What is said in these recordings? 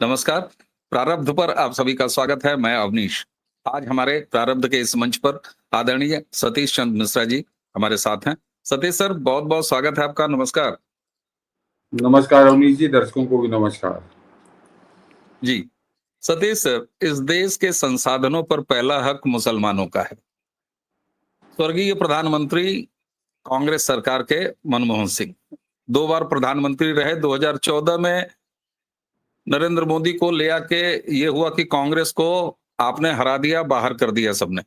नमस्कार। प्रारब्ध पर आप सभी का स्वागत है। मैं अवनीश। आज हमारे प्रारब्ध के इस मंच पर आदरणीय सतीश चंद्र मिश्रा जी हमारे साथ हैं। सतीश सर, बहुत बहुत स्वागत है आपका। नमस्कार नमस्कार अवनीश जी, दर्शकों को भी नमस्कार। जी। सतीश सर, इस देश के संसाधनों पर पहला हक मुसलमानों का है। स्वर्गीय प्रधानमंत्री कांग्रेस सरकार के मनमोहन सिंह 2 बार प्रधानमंत्री रहे। 2014 में नरेंद्र मोदी को ले आके ये हुआ कि कांग्रेस को आपने हरा दिया, बाहर कर दिया सबने।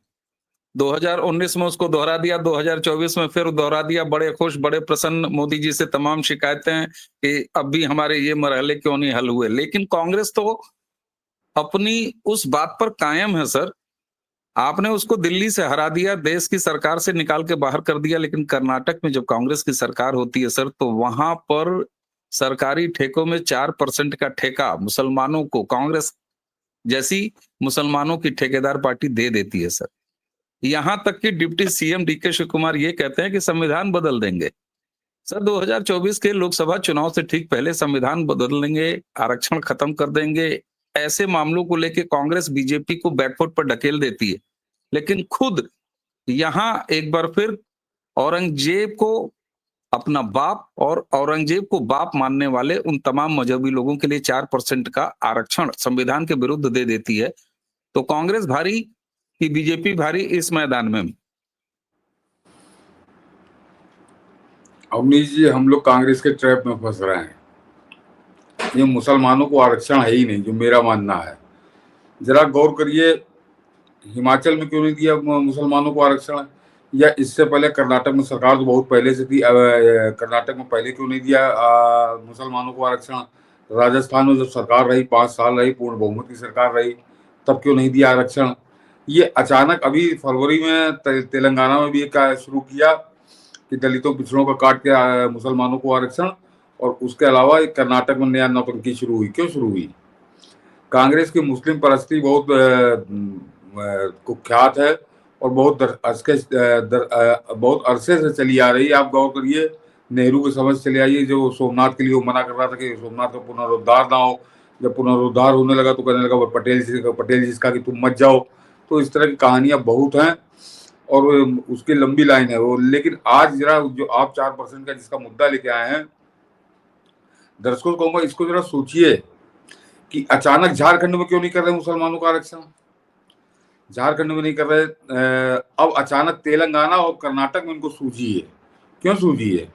2019 में उसको दोहरा दिया, 2024 में फिर दोहरा दिया। बड़े खुश, बड़े प्रसन्न, मोदी जी से तमाम शिकायतें कि अब भी हमारे ये मरहले क्यों नहीं हल हुए। लेकिन कांग्रेस तो अपनी उस बात पर कायम है सर। आपने उसको दिल्ली से हरा दिया, देश की सरकार से निकाल के बाहर कर दिया। लेकिन कर्नाटक में जब कांग्रेस की सरकार होती है सर, तो वहां पर सरकारी ठेकों में 4% का ठेका मुसलमानों को कांग्रेस जैसी मुसलमानों की ठेकेदार पार्टी दे देती है सर। यहां तक कि deputy CM DK Shivakumar ये कहते हैं कि संविधान बदल देंगे सर। 2024 के लोकसभा चुनाव से ठीक पहले संविधान बदल देंगे, आरक्षण खत्म कर देंगे। ऐसे मामलों को लेकर कांग्रेस बीजेपी को बैकफुट पर ढकेल देती है। लेकिन खुद यहां एक बार फिर औरंगजेब को अपना बाप और औरंगजेब को बाप मानने वाले उन तमाम मजहबी लोगों के लिए 4% का आरक्षण संविधान के विरुद्ध दे देती है। तो कांग्रेस भारी कि बीजेपी भारी इस मैदान में? अवनीश जी, हम लोग कांग्रेस के ट्रैप में फंस रहे हैं। ये मुसलमानों को आरक्षण है ही नहीं, जो मेरा मानना है। जरा गौर करिए, हिमाचल में क्यों नहीं दिया मुसलमानों को आरक्षण, या इससे पहले कर्नाटक में सरकार तो बहुत पहले से थी, कर्नाटक में पहले क्यों नहीं दिया मुसलमानों को आरक्षण। राजस्थान में जब सरकार रही, 5 साल रही, पूर्ण बहुमत की सरकार रही, तब क्यों नहीं दिया आरक्षण। ये अचानक अभी फरवरी में तेलंगाना में भी एक शुरू किया कि दलितों पिछड़ों का काट के मुसलमानों को आरक्षण। और उसके अलावा एक कर्नाटक में नया नौटंकी शुरू हुई। क्यों शुरू हुई? कांग्रेस की मुस्लिम परस्ती बहुत कुख्यात है और बहुत अरसे से चली आ रही है। आप गौर करिए, नेहरू की समझ चले आइए, जो सोमनाथ के लिए वो मना कर रहा था कि सोमनाथ का पुनरुद्धार ना हो। जब पुनरुद्धार होने लगा तो कहने लगा पटेल जिसका कि तुम मत जाओ। तो इस तरह की कहानियां बहुत हैं और उसकी लंबी लाइन है वो। लेकिन आज जरा जो आप 4% का जिसका मुद्दा लेके आए हैं, दर्शकों को कहूंगा इसको जरा सोचिए कि अचानक झारखंड में क्यों नहीं कर रहे मुसलमानों का आरक्षण। झारखंड में नहीं कर रहे, अब अचानक तेलंगाना और कर्नाटक में इनको सूझी है। क्यों सूझी है?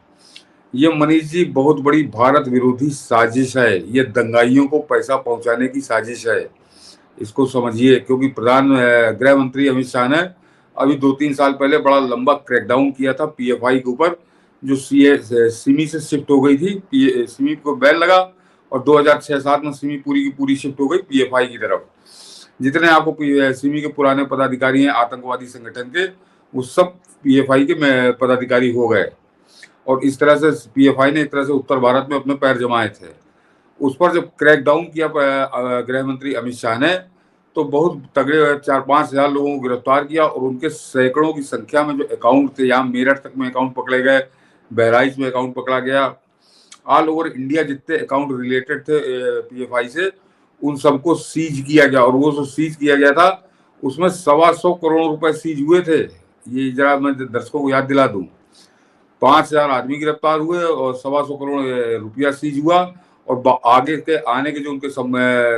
ये मनीष जी बहुत बड़ी भारत विरोधी साजिश है। ये दंगाइयों को पैसा पहुंचाने की साजिश है, इसको समझिए। क्योंकि गृह मंत्री अमित शाह ने अभी 2-3 साल पहले बड़ा लंबा क्रैकडाउन किया था पीएफआई के ऊपर, जो सिमी से शिफ्ट हो गई थी। सिमी को बैन लगा और 2006-07 में सिमी पूरी की पूरी शिफ्ट हो गई पीएफआई की तरफ। जितने आपको सिमी के पुराने पदाधिकारी हैं आतंकवादी संगठन के, वो सब पीएफआई के पदाधिकारी हो गए। और इस तरह से पीएफआई ने एक तरह से उत्तर भारत में अपने पैर जमाए थे। उस पर जब क्रैकडाउन किया गृह मंत्री अमित शाह ने, तो बहुत तगड़े 4-5 हजार लोगों को गिरफ्तार किया और उनके सैकड़ों की संख्या में जो अकाउंट थे, यहाँ मेरठ तक में अकाउंट पकड़े गए, बहराइच में अकाउंट पकड़ा गया। ऑल ओवर इंडिया जितने अकाउंट रिलेटेड थे पीएफआई से, उन सबको सीज किया गया। और वो जो सीज किया गया था, उसमें 125 करोड़ रुपए सीज हुए थे। ये जरा मैं दर्शकों को याद दिला दूं, 5,000 आदमी गिरफ्तार हुए और 125 करोड़ रुपया सीज हुआ। और आगे के आने के जो उनके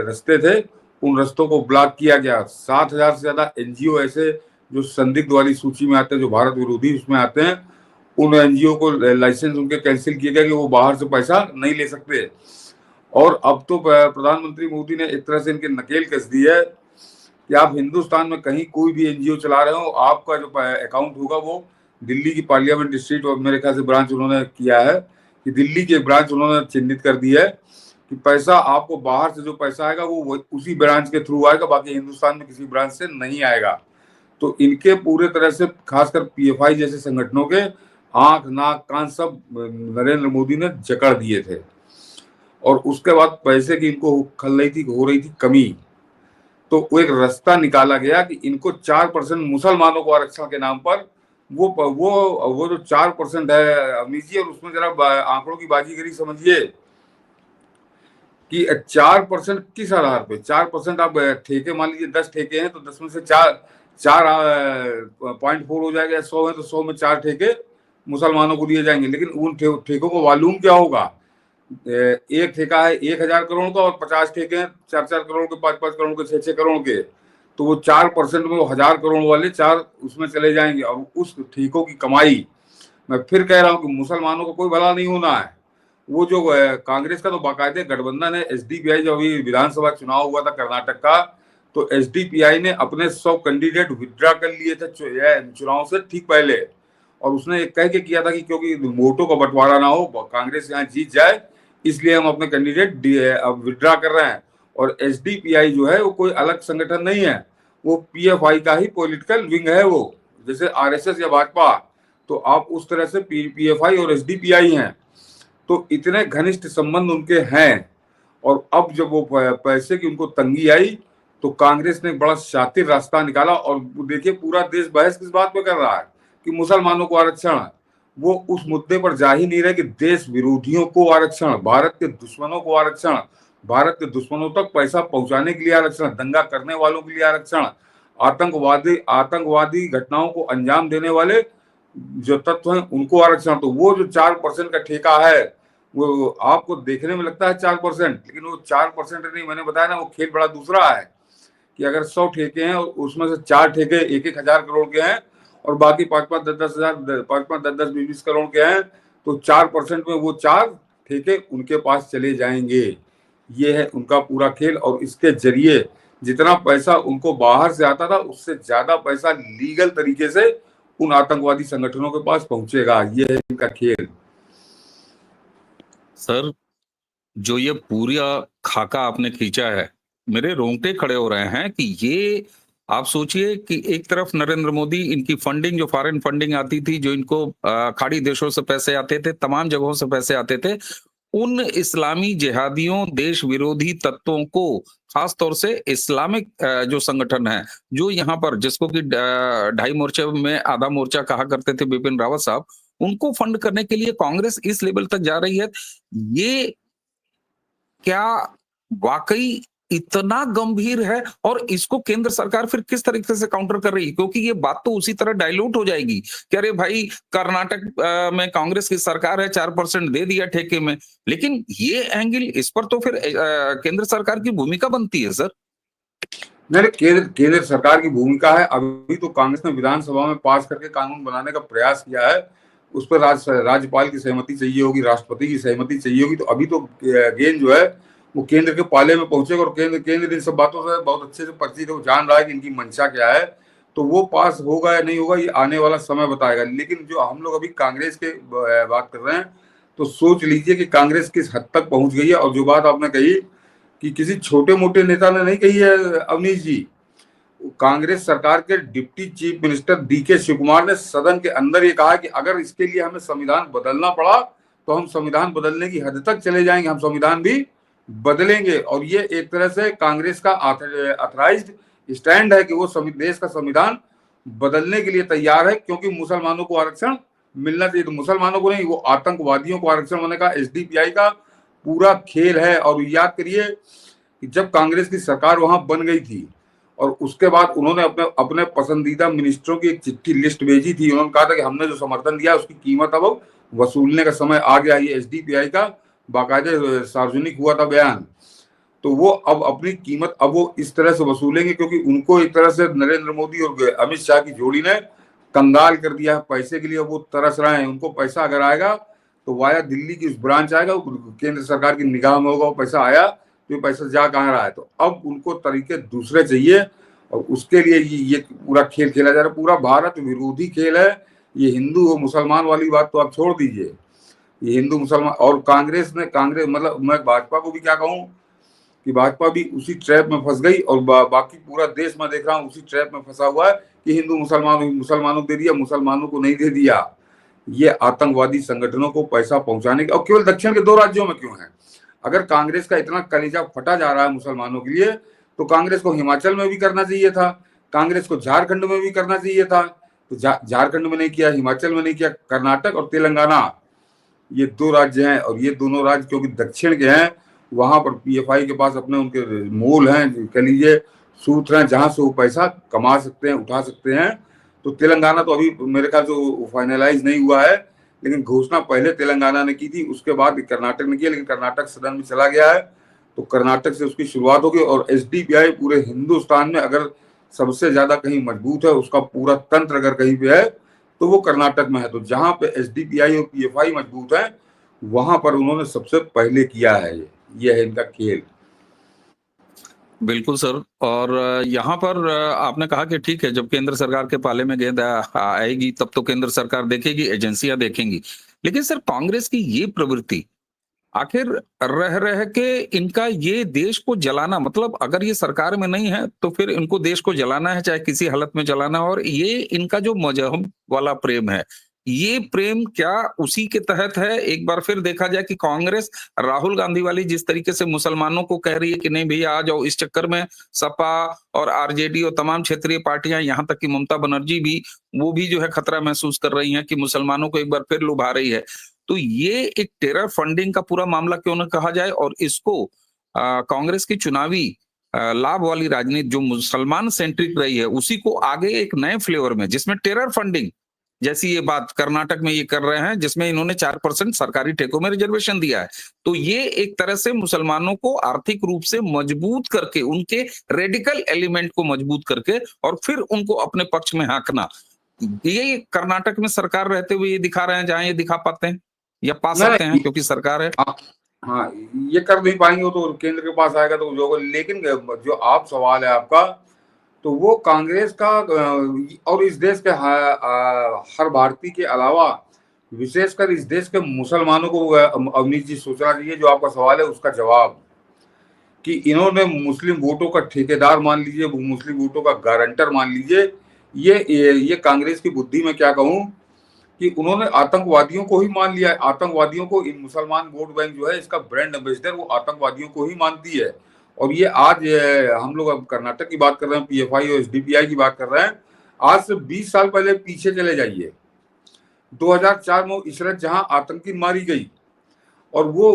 रास्ते थे, उन रास्तों को ब्लॉक किया गया। 7,000 से ज्यादा एनजीओ ऐसे जो संदिग्ध वाली सूची में आते हैं, जो भारत विरोधी उसमें आते हैं, उन एनजीओ को लाइसेंस उनके कैंसिल किए गए कि वो बाहर से पैसा नहीं ले सकते। और अब तो प्रधानमंत्री मोदी ने एक तरह से इनके नकेल कस दी है कि आप हिंदुस्तान में कहीं कोई भी एनजीओ चला रहे हो, आपका जो अकाउंट होगा वो दिल्ली की पार्लियामेंट स्ट्रीट, और मेरे ख्याल से ब्रांच उन्होंने किया है कि दिल्ली की ब्रांच उन्होंने चिन्हित कर दी है कि पैसा आपको बाहर से जो पैसा आएगा वो उसी ब्रांच के थ्रू आएगा, बाकी हिंदुस्तान में किसी ब्रांच से नहीं आएगा। तो इनके पूरे तरह से खासकर पीएफआई जैसे संगठनों के आंख नाक कान सब नरेंद्र मोदी ने जकड़ दिए थे। और उसके बाद पैसे की इनको हो रही थी कमी। तो वो एक रास्ता निकाला गया कि इनको 4% मुसलमानों को आरक्षण के नाम पर वो जो 4% है अवनीश जी, और उसमें जरा आंकड़ों की बाजीगरी समझिए कि 4% किस आधार पे 4%? आप ठेके मान लीजिए 10 ठेके हैं तो 10 में से 4.4 हो जाएगा, 100 है तो 100 में 4 ठेके मुसलमानों को दिए जाएंगे। लेकिन उन ठेकों को मालूम क्या होगा, एक ठेका है 1,000 करोड़ का और 50 ठेके हैं 4-4 करोड़ के, 5-5 करोड़ के, 6-6 करोड़ के। तो वो 4% में वो 1,000 करोड़ वाले 4 उसमें चले जाएंगे। और उस ठेकों की कमाई, मैं फिर कह रहा हूं कि मुसलमानों को कोई भला नहीं होना है। वो जो कांग्रेस का तो बाकायदे गठबंधन है, एसडीपीआई, जो अभी विधानसभा चुनाव हुआ था कर्नाटक का, तो एसडीपीआई ने अपने 100 कैंडिडेट विड्रा कर लिए थे चुनाव से ठीक पहले। और उसने एक कह के किया था कि क्योंकि वोटों का बंटवारा ना हो, कांग्रेस यहाँ जीत जाए, इसलिए हम अपने कैंडिडेट अब विड्रा कर रहे हैं। और एसडीपीआई जो है वो कोई अलग संगठन नहीं है, वो पीएफआई का ही पॉलिटिकल विंग है। वो जैसे आरएसएस या भाजपा, तो आप उस तरह से पीएफआई और एसडीपीआई हैं। तो इतने घनिष्ठ संबंध उनके हैं। और अब जब वो पैसे की उनको तंगी आई तो कांग्रेस ने बड़ा शातिर रास्ता निकाला। और देखिए पूरा देश बहस किस बात पे कर रहा है कि मुसलमानों को आरक्षण। वो उस मुद्दे पर जा ही नहीं रहे कि देश विरोधियों को आरक्षण, भारत के दुश्मनों को आरक्षण, भारत के दुश्मनों तक पैसा पहुंचाने के लिए आरक्षण, दंगा करने वालों के लिए आरक्षण, आतंकवादी घटनाओं को अंजाम देने वाले जो तत्व हैं उनको आरक्षण। तो वो जो 4% का ठेका है, वो आपको देखने में लगता है 4%, लेकिन वो 4% नहीं। मैंने बताया ना, वो खेल बड़ा दूसरा है कि अगर 100 ठेके हैं और उसमें से 4 ठेके 1,000 करोड़ के हैं और बाकी 5-5, 10-10 20 करोड़ के हैं, तो 4% में वो 4 ठेके उनके पास चले जाएंगे। ये है उनका पूरा खेल। और इसके जरिए जितना पैसा उनको बाहर से आता था, उससे ज्यादा पैसा लीगल तरीके से उन आतंकवादी संगठनों के पास पहुंचेगा। ये है इनका खेल। सर, जो ये पूरा खाका आपने खींचा है, मेरे रोंगटे खड़े हो रहे हैं कि ये आप सोचिए कि एक तरफ नरेंद्र मोदी, इनकी फंडिंग, जो फॉरेन फंडिंग आती थी, जो इनको खाड़ी देशों से पैसे आते थे, तमाम जगहों से पैसे आते थे, उन इस्लामी जिहादियों, देश विरोधी तत्वों को, खास तौर से इस्लामिक जो संगठन है, जो यहाँ पर, जिसको कि 2.5 मोर्चे में आधा मोर्चा कहा करते थे बिपिन रावत साहब, उनको फंड करने के लिए कांग्रेस इस लेवल तक जा रही है। ये क्या वाकई इतना गंभीर है? और इसको केंद्र सरकार फिर किस तरीके से काउंटर कर रही है? क्योंकि ये बात तो उसी तरह डाइल्यूट हो जाएगी कि अरे भाई, कर्नाटक में कांग्रेस की सरकार है, 4% दे दिया ठेके में। लेकिन ये एंगल, इस पर तो फिर केंद्र सरकार की भूमिका बनती है सर। नहीं, केंद्र सरकार की भूमिका है। अभी तो कांग्रेस ने विधानसभा में पास करके कानून बनाने का प्रयास किया है, उस पर राज्यपाल की सहमति चाहिए होगी, राष्ट्रपति की सहमति चाहिए होगी। तो अभी तो गेंद जो है वो केंद्र के पाले में पहुंचेगा। और केंद्र इन सब बातों से बहुत अच्छे से परिचित है, वो जान रहा है कि इनकी मंशा क्या है। तो वो पास होगा या नहीं होगा, ये आने वाला समय बताएगा। लेकिन जो हम लोग अभी कांग्रेस के बात कर रहे हैं, तो सोच लीजिए कि कांग्रेस किस हद तक पहुंच गई है। और जो बात आपने कही कि किसी छोटे मोटे नेता ने नहीं कही है अवनीश जी, कांग्रेस सरकार के deputy chief minister DK Shivakumar ने सदन के अंदर ये कहा कि अगर इसके लिए हमें संविधान बदलना पड़ा तो हम संविधान बदलने की हद तक चले जाएंगे, हम संविधान भी बदलेंगे। और ये एक तरह से कांग्रेस का ऑथराइज्ड स्टैंड है कि वो देश का संविधान बदलने के लिए तैयार है, क्योंकि मुसलमानों को आरक्षण मिलना चाहिए। तो मुसलमानों को नहीं, वो आतंकवादियों को आरक्षण होने का एसडीपीआई का पूरा खेल है। और याद करिए कि जब कांग्रेस की सरकार वहां बन गई थी और उसके बाद उन्होंने अपने पसंदीदा मिनिस्टरों की एक चिट्ठी लिस्ट भेजी थी। उन्होंने कहा था कि हमने जो समर्थन दिया उसकी कीमत अब वसूलने का समय आ गया। ये एसडीपीआई का बाकायदे सार्वजनिक हुआ था बयान। तो वो अब अपनी कीमत अब वो इस तरह से वसूलेंगे, क्योंकि उनको एक तरह से नरेंद्र मोदी और अमित शाह की जोड़ी ने कंगाल कर दिया है पैसे के लिए। वो तरस रहे हैं, उनको पैसा अगर आएगा तो वाया दिल्ली की उस ब्रांच आएगा, केंद्र सरकार की निगाह में होगा वो पैसा आया, तो पैसा जा कहाँ रहा है। तो अब उनको तरीके दूसरे चाहिए और उसके लिए ये पूरा खेल खेला जा रहा है। पूरा भारत विरोधी खेल है ये। हिंदू और मुसलमान वाली बात तो आप छोड़ दीजिए, ये हिंदू मुसलमान। और कांग्रेस मतलब मैं भाजपा को भी क्या कहूँ कि भाजपा भी उसी ट्रैप में फंस गई। और बाकी पूरा देश में देख रहा हूँ उसी ट्रैप में फंसा हुआ है कि हिंदू मुसलमानों को दे दिया, मुसलमानों को नहीं दे दिया। ये आतंकवादी संगठनों को पैसा पहुंचाने का। और केवल दक्षिण के 2 राज्यों में क्यों है? अगर कांग्रेस का इतना कलेजा फटा जा रहा है मुसलमानों के लिए, तो कांग्रेस को हिमाचल में भी करना चाहिए था, कांग्रेस को झारखंड में भी करना चाहिए था। तो झारखंड में नहीं किया, हिमाचल में नहीं किया, कर्नाटक और तेलंगाना ये 2 राज्य हैं। और ये दोनों राज्य क्योंकि दक्षिण के हैं, वहां पर पीएफआई के पास अपने उनके मोल हैं, कह लीजिए सूत्र हैं, जहां से वो पैसा कमा सकते हैं, उठा सकते हैं। तो तेलंगाना तो अभी मेरे ख्याल से फाइनलाइज नहीं हुआ है, लेकिन घोषणा पहले तेलंगाना ने की थी, उसके बाद कर्नाटक ने किया, लेकिन कर्नाटक सदन में चला गया है, तो कर्नाटक से उसकी शुरुआत होगी। और एसडीपीआई पूरे हिंदुस्तान में अगर सबसे ज्यादा कहीं मजबूत है, उसका पूरा तंत्र अगर कहीं पे है तो वो कर्नाटक में है। तो जहां पे एसडीपीआई और पीएफआई मजबूत है, वहां पर उन्होंने सबसे पहले किया है। ये है इनका खेल। बिल्कुल सर। और यहाँ पर आपने कहा कि ठीक है, जब केंद्र सरकार के पाले में गेंद आएगी तब तो केंद्र सरकार देखेगी, एजेंसियां देखेंगी। लेकिन सर, कांग्रेस की ये प्रवृत्ति आखिर रह रह के इनका ये देश को जलाना, मतलब अगर ये सरकार में नहीं है तो फिर इनको देश को जलाना है, चाहे किसी हालत में जलाना है। और ये इनका जो मजहब वाला प्रेम है, ये प्रेम क्या उसी के तहत है? एक बार फिर देखा जाए कि कांग्रेस राहुल गांधी वाली जिस तरीके से मुसलमानों को कह रही है कि नहीं भैया आ जाओ, इस चक्कर में सपा और आरजेडी और तमाम क्षेत्रीय पार्टियां, यहां तक कि ममता बनर्जी भी, वो भी जो है खतरा महसूस कर रही हैं कि मुसलमानों को एक बार फिर लुभा रही है। तो ये एक टेरर फंडिंग का पूरा मामला क्यों न कहा जाए, और इसको कांग्रेस की चुनावी लाभ वाली राजनीति जो मुसलमान सेंट्रिक रही है, उसी को आगे एक नए फ्लेवर में, जिसमें टेरर फंडिंग जैसी ये बात कर्नाटक में ये कर रहे हैं, जिसमें इन्होंने 4% सरकारी ठेकों में रिजर्वेशन दिया है। तो ये एक तरह से मुसलमानों को आर्थिक रूप से मजबूत करके, उनके रेडिकल एलिमेंट को मजबूत करके और फिर उनको अपने पक्ष में हाँकना, ये कर्नाटक में सरकार रहते हुए ये दिखा रहे हैं, जहां ये दिखा पाते हैं या पा सकते हैं, क्योंकि सरकार है। हाँ, ये कर नहीं पाएंगे, वो तो केंद्र के पास आएगा तो जो। लेकिन जो आप सवाल है आपका, तो वो कांग्रेस का और इस देश के हर भारतीय के अलावा विशेषकर इस देश के मुसलमानों को अवनीश जी सोचना चाहिए। जो आपका सवाल है उसका जवाब, कि इन्होंने मुस्लिम वोटों का ठेकेदार मान लीजिए, मुस्लिम वोटों का गारंटर मान लीजिए। ये कांग्रेस की बुद्धि में क्या कहूं, कि उन्होंने आतंकवादियों को ही मान लिया है। आतंकवादियों को, इन मुसलमान वोट बैंक जो है इसका ब्रांड एम्बेसडर वो आतंकवादियों को ही मानती है। और ये आज हम लोग अब कर्नाटक की बात कर रहे हैं, पीएफआई और एसडीपीआई की बात कर रहे हैं। आज से 20 साल पहले पीछे चले जाइए, 2004 में इशरत जहां आतंकी मारी गई, और वो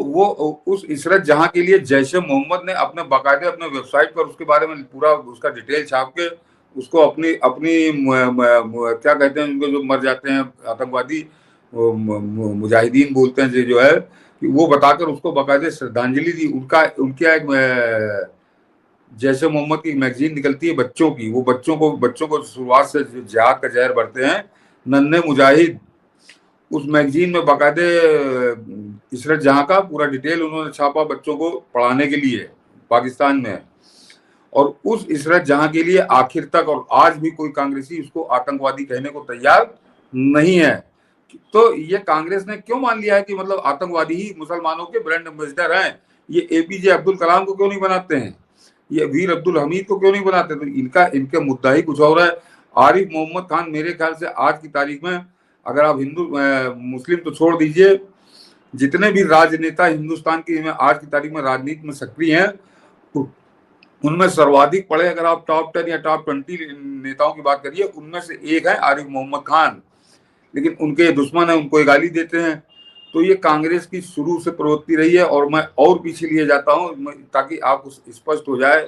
उस इशरत जहां के लिए जैश ए मोहम्मद ने अपने बाकायदे अपने वेबसाइट पर उसके बारे में पूरा उसका डिटेल छाप के उसको अपनी अपनी क्या कहते हैं उनको जो मर जाते हैं आतंकवादी, मुजाहिदीन बोलते हैं जो है, कि वो बताकर उसको बाकायदे श्रद्धांजलि दी। उनका एक जैसे मोहम्मद की मैगजीन निकलती है बच्चों की, वो बच्चों को शुरुआत से जिहाद का जहर भरते हैं नन्हे मुजाहिद। उस मैगजीन में बाकायदे इशरत जहां का पूरा डिटेल उन्होंने छापा बच्चों को पढ़ाने के लिए पाकिस्तान में। और उस इशरत जहां के लिए आखिर तक और आज भी कोई कांग्रेसी उसको आतंकवादी कहने को तैयार नहीं है। तो ये कांग्रेस ने क्यों मान लिया है कि मतलब आतंकवादी ही मुसलमानों के ब्रांड एम्बेसडर हैं? ये एपीजे अब्दुल कलाम को क्यों नहीं बनाते हैं? ये वीर अब्दुल हमीद को क्यों नहीं बनाते? तो इनके मुद्दा ही कुछ और है। आरिफ मोहम्मद खान मेरे ख्याल से आज की तारीख में, अगर आप हिंदू मुस्लिम तो छोड़ दीजिए, जितने भी राजनेता हिंदुस्तान की में आज की तारीख में राजनीति में सक्रिय हैं, उनमें सर्वाधिक पढ़े अगर आप टॉप 10 या टॉप 20 नेताओं की बात करिए, उनमें से एक है आरिफ मोहम्मद खान। लेकिन उनके दुश्मन है, उनको गाली देते हैं। तो ये कांग्रेस की शुरू से प्रवृत्ति रही है। और मैं और पीछे लिए जाता हूं ताकि आपको स्पष्ट हो जाए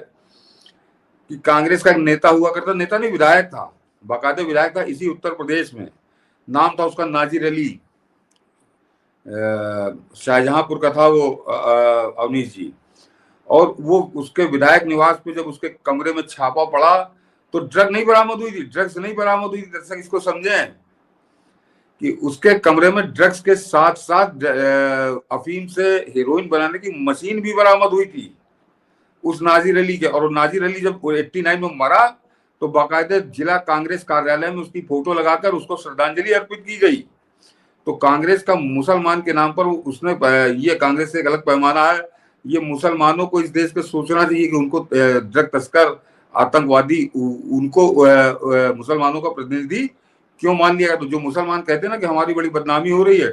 कि कांग्रेस का एक नेता हुआ करता, नेता नहीं विधायक था, बाकायदे विधायक था इसी उत्तर प्रदेश में। नाम था उसका नाजिर अली, शाहजहांपुर का था वो अवनीश जी। और वो उसके विधायक निवास पे जब उसके कमरे में छापा पड़ा तो ड्रग नहीं बरामद हुई थी, ड्रग्स नहीं बरामद हुई थी। दर्शक इसको समझें कि उसके कमरे में ड्रग्स के साथ साथ अफीम से हेरोइन बनाने की मशीन भी बरामद हुई थी उस नाजिर अली के। और नाजिर अली जब 89 में मरा तो बाकायदे जिला कांग्रेस कार्यालय में उसकी फोटो लगाकर उसको श्रद्धांजलि अर्पित की गई। तो कांग्रेस का मुसलमान के नाम पर उसने, ये कांग्रेस से एक अलग पैमाना है। ये मुसलमानों को इस देश पे सोचना चाहिए कि उनको ड्रग तस्कर, आतंकवादी, उनको मुसलमानों का प्रतिनिधि क्यों मान लिया। तो जो मुसलमान कहते हैं ना कि हमारी बड़ी बदनामी हो रही है,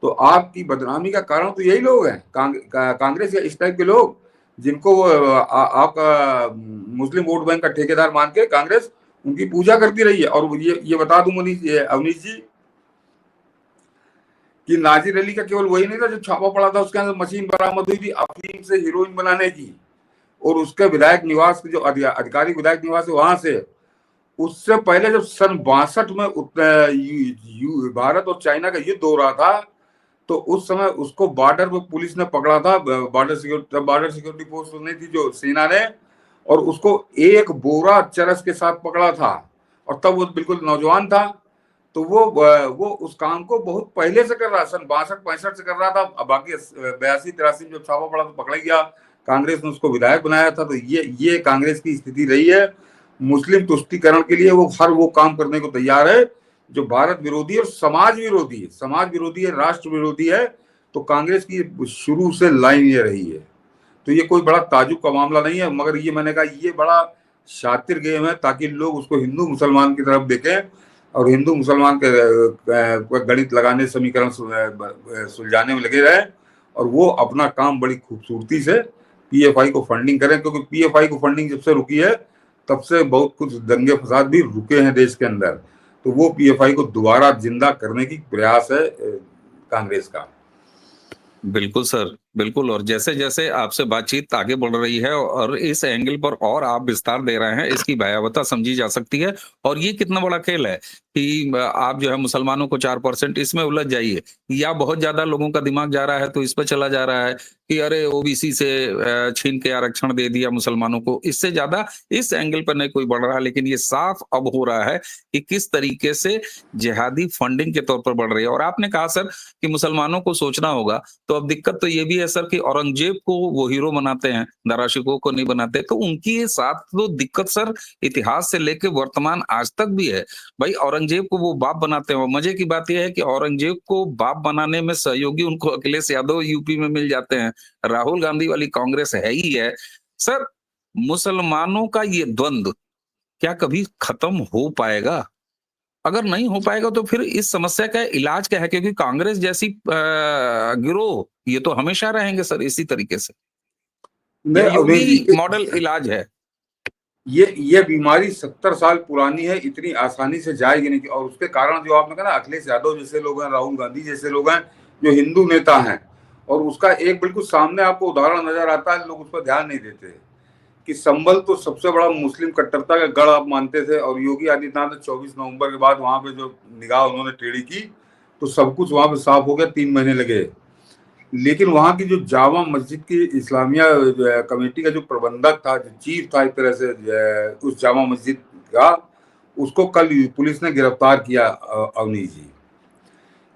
तो आपकी बदनामी का कारण तो यही लोग हैं, कांग्रेस या इस टाइप के लोग, जिनको आपका मुस्लिम वोट बैंक का ठेकेदार मान के कांग्रेस उनकी पूजा करती रही है। और ये बता दूं अवनीश जी कि नाजिर अली का केवल वही नहीं था जो छापा पड़ा था, उसके अंदर मशीन बरामद हुई थी अफीम से हीरोइन बनाने की, और उसके विधायक निवास जो अधिकारी विधायक निवास है वहां से, उससे पहले जब सन 62 में भारत और चाइना का युद्ध हो रहा था, तो उस समय उसको बॉर्डर पे पुलिस ने पकड़ा था, बॉर्डर सिक्योरिटी फोर्स नहीं थी जो सेना ने, और उसको एक बोरा चरस के साथ पकड़ा था, और तब वो बिल्कुल नौजवान था। तो वो उस काम को बहुत पहले से कर रहा, सन 62-65 से कर रहा था। बाकी 82-83 जब छापा पड़ा तो पकड़ा गया, कांग्रेस ने उसको विधायक बनाया था। तो ये कांग्रेस की स्थिति रही है। मुस्लिम तुष्टीकरण के लिए वो हर वो काम करने को तैयार है जो भारत विरोधी और समाज विरोधी है, राष्ट्र विरोधी है। तो कांग्रेस की शुरू से लाइन ये रही है। तो ये कोई बड़ा ताजुब का मामला नहीं है, मगर ये मैंने कहा ये बड़ा शातिर गेम है, ताकि लोग उसको हिंदू मुसलमान की तरफ देखें और हिंदू मुसलमान के गणित लगाने, समीकरण सुलझाने में लगे रहे, और वो अपना काम बड़ी खूबसूरती से पीएफआई को फंडिंग करें। क्योंकि पीएफआई को फंडिंग जब से रुकी है तब से बहुत कुछ दंगे फसाद भी रुके हैं देश के अंदर। तो वो पीएफआई को दोबारा जिंदा करने की प्रयास है कांग्रेस का। बिल्कुल सर, बिल्कुल। और जैसे जैसे आपसे बातचीत आगे बढ़ रही है और इस एंगल पर और आप विस्तार दे रहे हैं, इसकी भयावहता समझी जा सकती है। और ये कितना बड़ा खेल है कि आप जो है मुसलमानों को 4% इसमें उलझ जाइए, या बहुत ज्यादा लोगों का दिमाग जा रहा है तो इस पर चला जा रहा है कि अरे ओबीसी से छीन के आरक्षण दे दिया मुसलमानों को। इससे ज्यादा इस एंगल पर नहीं कोई बढ़ रहा, लेकिन ये साफ अब हो रहा है कि किस तरीके से जिहादी फंडिंग के तौर पर बढ़ रही है। और आपने कहा सर कि मुसलमानों को सोचना होगा, तो अब दिक्कत तो ये भी है सर कि औरंगजेब को वो हीरो बनाते हैं, दारा शिकोह को नहीं बनाते। तो उनकी साथ तो दिक्कत सर इतिहास से लेके वर्तमान आज तक भी है। भाई औरंगजेब को वो बाप बनाते हैं, और मजे की बात यह है कि औरंगजेब को बाप बनाने में सहयोगी उनको अखिलेश यादव यूपी में मिल जाते हैं, राहुल गांधी वाली कांग्रेस है ही है। सर, मुसलमानों का ये द्वंद्व क्या कभी खत्म हो पाएगा? अगर नहीं हो पाएगा तो फिर इस समस्या का इलाज क्या है? क्योंकि कांग्रेस जैसी गिरोह ये तो हमेशा रहेंगे सर इसी तरीके से, या नहीं अवधेश जी, योगी मॉडल इलाज है? ये बीमारी 70 साल पुरानी है, इतनी आसानी से जाएगी नहीं। और उसके कारण जो आपने कहा ना, अखिलेश यादव जैसे लोग हैं, राहुल गांधी जैसे लोग हैं जो हिंदू नेता हैं, और उसका एक बिल्कुल सामने आपको उदाहरण नजर आता है, लोग उस पर ध्यान नहीं देते कि संभल तो सबसे बड़ा मुस्लिम कट्टरता का गढ़ आप मानते थे, और योगी आदित्यनाथ ने 24 नवंबर के बाद वहां पे जो निगाह उन्होंने टेढ़ी की तो सब कुछ वहां पे साफ हो गया, 3 महीने लगे। लेकिन वहां की जो जामा मस्जिद की इस्लामिया कमेटी का जो प्रबंधक था, जो चीफ था एक तरह से उस जामा मस्जिद का, उसको कल पुलिस ने गिरफ्तार किया। अवनीश जी,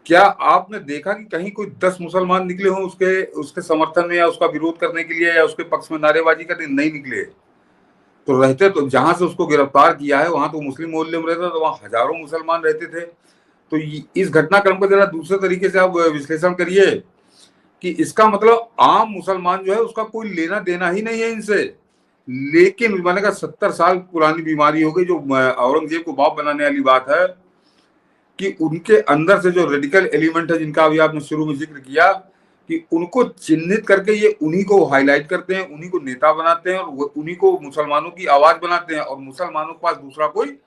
क्या आपने देखा कि कहीं कोई 10 मुसलमान निकले हों उसके उसके समर्थन में, या उसका विरोध करने के लिए, या उसके पक्ष में नारेबाजी करने? नहीं निकले। तो रहते तो जहां से उसको गिरफ्तार किया है वहां तो मुस्लिम मोहल्ले में रहता, तो वहां हजारों मुसलमान रहते थे। तो इस घटनाक्रम का जरा दूसरे तरीके से आप विश्लेषण करिए कि इसका मतलब आम मुसलमान जो है उसका कोई लेना देना ही नहीं है इनसे। लेकिन मैंने कहा 70 साल पुरानी बीमारी हो गई, जो औरंगजेब को बाप बनाने वाली बात है, कि उनके अंदर से जो रेडिकल एलिमेंट है, जिनका अभी आपने शुरू में जिक्र किया, कि उनको चिन्हित करके ये उन्हीं को हाईलाइट करते हैं, उन्हीं को नेता बनाते हैं, और उन्हीं को मुसलमानों की आवाज बनाते हैं। और मुसलमानों के पास दूसरा कोई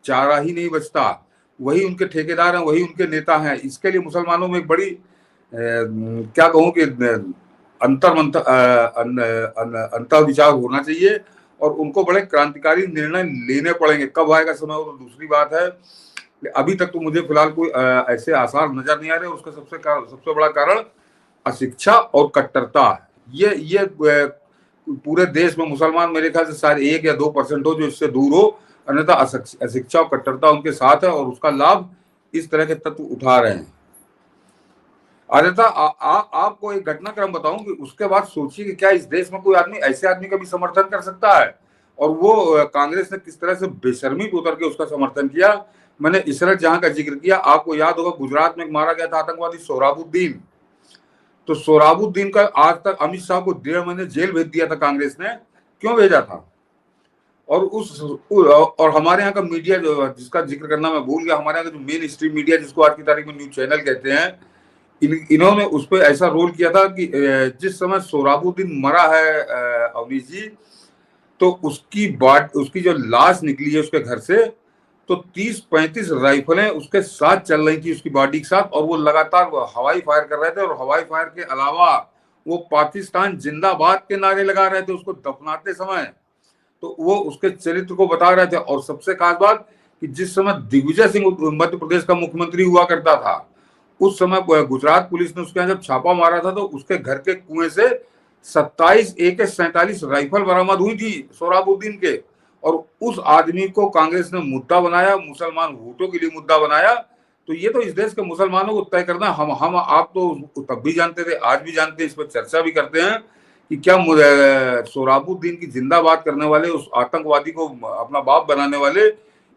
चारा ही नहीं बचता, वही उनके ठेकेदार हैं, वही उनके नेता हैं। इसके लिए मुसलमानों में एक बड़ी क्या कहूँ कि अंतर विचार होना चाहिए, और उनको बड़े क्रांतिकारी निर्णय लेने पड़ेंगे। कब आएगा समय वो तो दूसरी बात है। अभी तक तो मुझे फिलहाल कोई ऐसे आसार नजर नहीं आ रहे। उसका सबसे बड़ा कारण अशिक्षा और कट्टरता। ये पूरे देश में मुसलमान मेरे ख्याल से शायद 1 या 2% हो जो इससे दूर हो, अन्यथा अशिक्षा और कट्टरता उनके साथ है, और उसका लाभ इस तरह के तत्व उठा रहे हैं। अन्यथा आपको एक घटनाक्रम बताऊं कि उसके बाद सोचिए कि क्या इस देश में कोई आदमी ऐसे आदमी का भी समर्थन कर सकता है, और वो कांग्रेस ने किस तरह से बेशर्मी पे उतर के उसका समर्थन किया। मैंने इशरत जहां का जिक्र किया, आपको याद होगा गुजरात में मारा गया था आतंकवादी सोहराबुद्दीन। तो सोहराबुद्दीन का आज तक अमित शाह को 1.5 महीने जेल भेज दिया था कांग्रेस ने। क्यों भेजा था? और हमारे यहाँ का मीडिया जो, जिसका जिक्र करना मैं भूल गया, हमारे यहाँ का जो मेन स्ट्रीम मीडिया जिसको आज की तारीख में न्यूज चैनल कहते हैं, इन्होंने उस पर ऐसा रोल किया था कि जिस समय सोहराबुद्दीन मरा है अवनीश जी, तो उसकी जो लाश निकली है उसके घर से, तो 30-35 राइफलें उसके साथ चल रही थी, उसकी बॉडी के साथ, और वो लगातार हवाई फायर कर रहे थे। और हवाई फायर के अलावा वो पाकिस्तान जिंदाबाद के नारे लगा रहे थे उसको दफनाते समय। तो वो उसके चरित्र को बता रहे थे। और सबसे खास बात कि जिस समय दिग्विजय सिंह मध्य प्रदेश का मुख्यमंत्री हुआ करता था, उस समय गुजरात पुलिस ने उसके यहाँ जब छापा मारा था, तो उसके घर के कुएं से 27 AK-47 राइफल बरामद हुई थी सोहराबुद्दीन के। और उस आदमी को कांग्रेस ने मुद्दा बनाया, मुसलमान वोटों के लिए मुद्दा बनाया। तो ये तो इस देश के मुसलमानों को तय करना, हम आप तो तब भी जानते थे, आज भी जानते हैं, इस पर चर्चा भी करते हैं कि क्या सोहराबुद्दीन की जिंदाबाद करने वाले उस आतंकवादी को अपना बाप बनाने वाले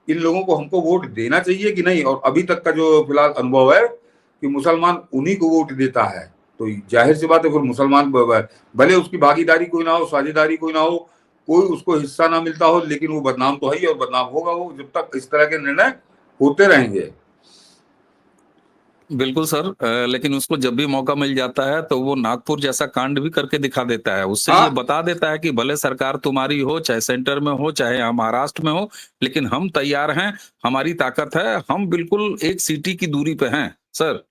इन लोगों को हमको वोट देना चाहिए कि नहीं। और अभी तक का जो फिलहाल अनुभव है कि मुसलमान उन्हीं को वोट देता है। तो जाहिर सी बात है फिर मुसलमान भले उसकी भागीदारी कोई ना हो, साझेदारी कोई ना हो, कोई उसको हिस्सा ना मिलता हो, लेकिन वो बदनाम तो है ही, और बदनाम होगा वो जब तक इस तरह के निर्णय होते रहेंगे। बिल्कुल सर, लेकिन उसको जब भी मौका मिल जाता है तो वो नागपुर जैसा कांड भी करके दिखा देता है। उससे ये हाँ, बता देता है कि भले सरकार तुम्हारी हो, चाहे सेंटर में हो, चाहे यहाँ महाराष्ट्र में हो, लेकिन हम तैयार हैं, हमारी ताकत है, हम बिल्कुल एक सीटी की दूरी पे हैं सर।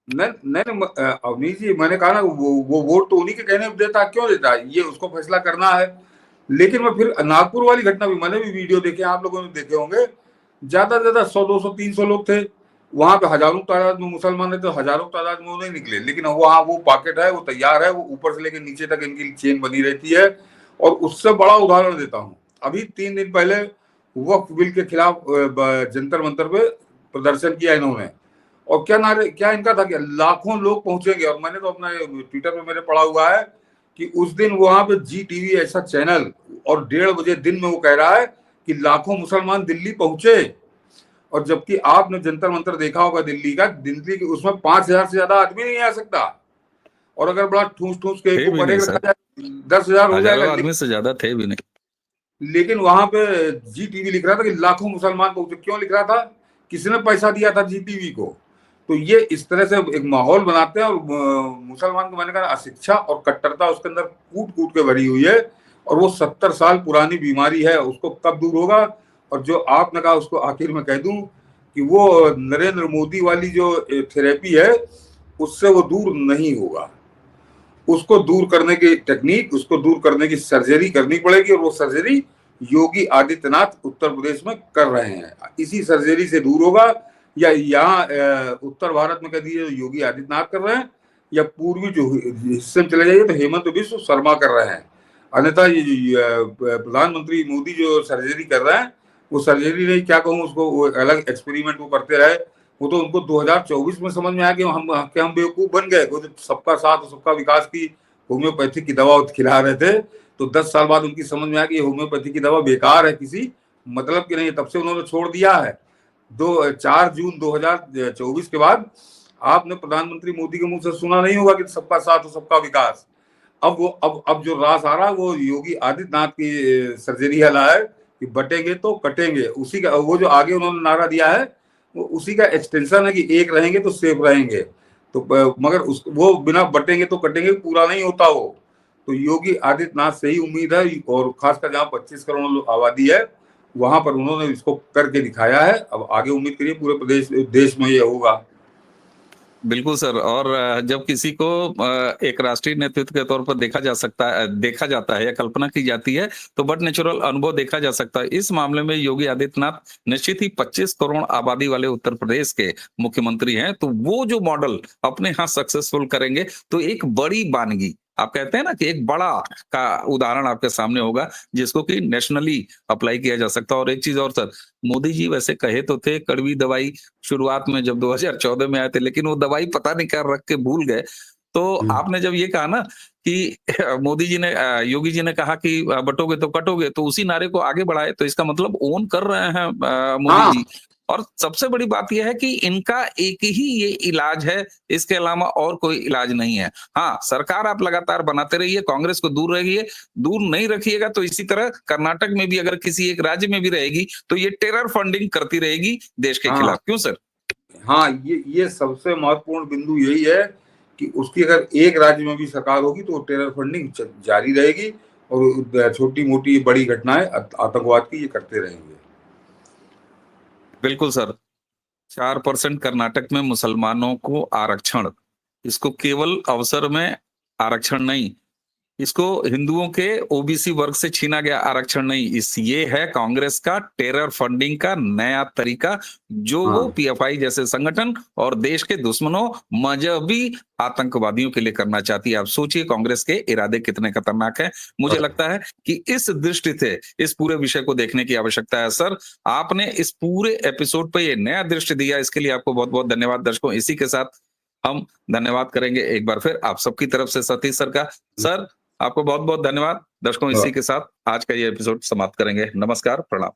नहीं नहीं अवनीश जी, मैंने कहा ना, वो वोट तो उन्हीं के कहने पे देता, क्यों देता है, ये उसको फैसला करना है। लेकिन मैं फिर नागपुर वाली घटना भी, मैंने भी वीडियो देखे, आप लोगों ने देखे होंगे, ज्यादा से ज्यादा 100-200-300 लोग थे वहां पे, हजारों तादाद में मुसलमान थे, तो हजारों तादाद में वो नहीं निकले। लेकिन वहां वो पॉकेट है, वो तैयार है, वो ऊपर से लेकर नीचे तक इनकी चेन बनी रहती है। और उससे बड़ा उदाहरण देता हूँ, अभी 3 दिन पहले वक्फ बिल के खिलाफ जंतर मंतर पे प्रदर्शन किया इन्होंने। और क्या नारे, क्या इनका था कि लाखों लोग पहुंचेंगे। और मैंने तो अपना ट्विटर पे मेरे पढ़ा हुआ है कि उस दिन वहां पे GTV ऐसा चैनल, और 1:30 बजे दिन में वो कह रहा है कि लाखों मुसलमान दिल्ली पहुंचे। और जबकि आपने जंतर मंतर देखा होगा दिल्ली का, दिल्ली के उसमें 5,000 से ज्यादा आदमी नहीं आ सकता। और अगर बड़ा ठूस ठूस के एक थे भी ऊपर नहीं एक सर, रखा जाए 10,000 हो जाएगा। हजारों आदमी से ज्यादा थे भी नहीं। लेकिन वहां पे GTV लिख रहा था कि लाखों मुसलमान पहुंचे। क्यों लिख रहा था? किसी ने पैसा दिया था GTV को। तो ये इस तरह से एक माहौल बनाते हैं। और मुसलमान को, मैंने कहा, अशिक्षा और कट्टरता उसके अंदर कूट कूट के भरी हुई है। और वो 70 साल पुरानी बीमारी है, उसको कब दूर होगा? और जो आपने कहा, उसको आखिर में कह दूं कि वो नरेंद्र मोदी वाली जो थेरेपी है, उससे वो दूर नहीं होगा। उसको दूर करने की टेक्निक, उसको दूर करने की सर्जरी करनी पड़ेगी। और वो सर्जरी योगी आदित्यनाथ उत्तर प्रदेश में कर रहे हैं। इसी सर्जरी से दूर होगा, या यहाँ उत्तर भारत में कह दीजिए योगी आदित्यनाथ कर रहे हैं, या पूर्वी जो हिस्से में चले जाइए तो हेमंत बिश्व शर्मा कर रहे हैं। अन्यथा ये प्रधानमंत्री मोदी जो सर्जरी कर रहे हैं, वो सर्जरी नहीं, क्या कहूँ उसको, वो अलग एक्सपेरिमेंट वो करते रहे। वो तो उनको 2024 में समझ में आया कि हम बेवकूफ बन गए। वो जब सबका साथ और सबका विकास की होम्योपैथिक की दवा खिला रहे थे, तो 10 साल बाद उनकी समझ में आया कि होम्योपैथी की दवा बेकार है, किसी मतलब की नहीं है। तब से उन्होंने छोड़ दिया है। 4 जून 2024 के बाद आपने प्रधानमंत्री मोदी के मुंह से सुना नहीं होगा कि सबका साथ और सबका विकास। अब वो अब जो रास आ रहा है, वो योगी आदित्यनाथ की सर्जरी वाला है कि बटेंगे तो कटेंगे। उसी का वो जो आगे उन्होंने नारा दिया है, वो उसी का एक्सटेंशन है कि एक रहेंगे तो सेफ रहेंगे। तो मगर वो बिना बटेंगे तो कटेंगे पूरा नहीं होता वो। तो योगी आदित्यनाथ से ही उम्मीद है। और खासकर जहाँ 25 करोड़ आबादी है, वहां पर उन्होंने इसको करके दिखाया है। अब आगे उम्मीद करिए पूरे प्रदेश देश में ये होगा। बिल्कुल सर। और जब किसी को एक राष्ट्रीय नेतृत्व के तौर पर देखा जाता है या कल्पना की जाती है, तो बट नेचुरल अनुभव देखा जा सकता है। इस मामले में योगी आदित्यनाथ निश्चित ही 25 करोड़ आबादी वाले उत्तर प्रदेश के मुख्यमंत्री हैं। तो वो जो मॉडल अपने यहाँ सक्सेसफुल करेंगे, तो एक बड़ी बानगी, आप कहते हैं ना कि एक बड़ा का उदाहरण आपके सामने होगा, जिसको कि नेशनली अप्लाई किया जा सकता है। और एक चीज और सर, मोदी जी वैसे कहे तो थे कड़वी दवाई शुरुआत में जब 2014 में आए थे, लेकिन वो दवाई पता नहीं क्या रख के भूल गए। तो आपने जब ये कहा ना कि मोदी जी ने योगी जी ने कहा कि बटोगे तो कटोगे, तो उसी नारे को आगे बढ़ाए, तो इसका मतलब ओन कर रहे हैं मोदी हाँ, जी। और सबसे बड़ी बात यह है कि इनका एक ही ये इलाज है, इसके अलावा और कोई इलाज नहीं है। हाँ, सरकार आप लगातार बनाते रहिए, कांग्रेस को दूर रहिए, दूर नहीं रखिएगा तो इसी तरह कर्नाटक में भी अगर किसी एक राज्य में भी रहेगी, तो ये टेरर फंडिंग करती रहेगी देश के हाँ, खिलाफ। क्यों सर? हाँ, ये सबसे महत्वपूर्ण बिंदु यही है कि उसकी अगर एक राज्य में भी सरकार होगी तो टेरर फंडिंग जारी रहेगी। और छोटी मोटी बड़ी घटनाएं आतंकवाद की ये करते रहेंगे। बिल्कुल सर। 4% कर्नाटक में मुसलमानों को आरक्षण, इसको केवल अवसर में आरक्षण नहीं, इसको हिंदुओं के ओबीसी वर्ग से छीना गया आरक्षण नहीं, ये है कांग्रेस का टेरर फंडिंग का नया तरीका, जो वो हाँ पीएफआई जैसे संगठन और देश के दुश्मनों, मजहबी आतंकवादियों के लिए करना चाहती है। आप सोचिए कांग्रेस के इरादे कितने खतरनाक हैं। मुझे लगता है कि इस दृष्टि से इस पूरे विषय को देखने की आवश्यकता है। सर, आपने इस पूरे एपिसोड पे ये नया दृष्टि दिया, इसके लिए आपको बहुत बहुत धन्यवाद। दर्शकों, इसी के साथ हम धन्यवाद करेंगे एक बार फिर आप सबकी तरफ से सतीश सर का। सर, आपको बहुत बहुत धन्यवाद। दर्शकों, इसी के साथ आज का ये एपिसोड समाप्त करेंगे। नमस्कार, प्रणाम।